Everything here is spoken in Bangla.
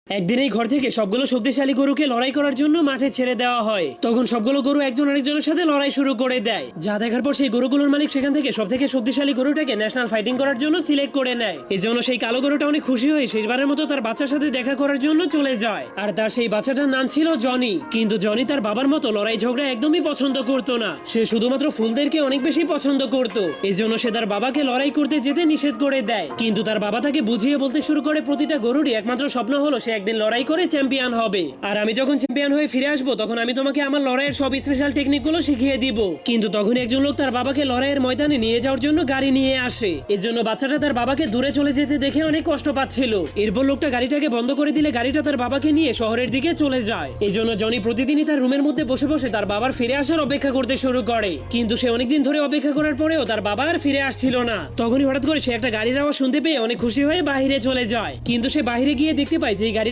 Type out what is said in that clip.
একদিন এই ঘর থেকে সবগুলো শক্তিশালী গরুকে লড়াই করার জন্য মাঠে ছেড়ে দেওয়া হয়। তখন সবগুলো গরু একজন আরেকজনের সাথে লড়াই শুরু করে দেয়, যা দেখার পর সেই গরুগুলোর মালিক সেখান থেকে সব থেকে শক্তিশালী গরুটাকে ন্যাশনাল ফাইটিং করার জন্য সিলেক্ট করে নেয়। এই জন্য সেই কালো গরুটা অনেক খুশি হয়ে শেষবারের মতো তার বাচ্চার সাথে দেখা করার জন্য চলে যায়। আর তার সেই বাচ্চাটার নাম ছিল জনি। কিন্তু জনি তার বাবার মতো লড়াই ঝগড়া একদমই পছন্দ করতো না। সে শুধুমাত্র ফুলদেরকে অনেক বেশি পছন্দ করত। এই জন্য সে তার বাবাকে লড়াই করতে যেতে নিষেধ করে দেয়। কিন্তু তার বাবা তাকে বুঝিয়ে বলতে শুরু করে প্রতিটা গরুরই একমাত্র স্বপ্ন হলো সে একদিন লড়াই করে চ্যাম্পিয়ন হবে। আর আমি যখন চ্যাম্পিয়ন হয়ে ফিরে আসবো তখন আমি তোমাকে আমার লড়াইয়ের সব স্পেশাল টেকনিক গুলো শিখিয়ে দিব। কিন্তু তখন একজন লোক তার বাবাকে লড়াইয়ের ময়দানে নিয়ে যাওয়ার জন্য গাড়ি নিয়ে আসে। এজন্য বাচ্চাটা তার বাবাকে দূরে চলে যেতে দেখে অনেক কষ্ট পাচ্ছিল। এরপর লোকটা গাড়িটাকে বন্ধ করে দিলে গাড়িটা তার বাবাকে নিয়ে শহরের দিকে চলে যায়। এজন্য জনি প্রতিদিনই তার রুমের মধ্যে বসে বসে তার বাবার ফিরে আসার অপেক্ষা করতে শুরু করে। কিন্তু সে অনেকদিন ধরে অপেক্ষা করার পরেও তার বাবা আর ফিরে আসছিল না। তখনই হঠাৎ করে সে একটা গাড়ির আওয়াজ শুনতে পেয়ে অনেক খুশি হয়ে বাইরে চলে যায়। কিন্তু সে বাইরে গিয়ে দেখতে পায় যে এই গাড়ি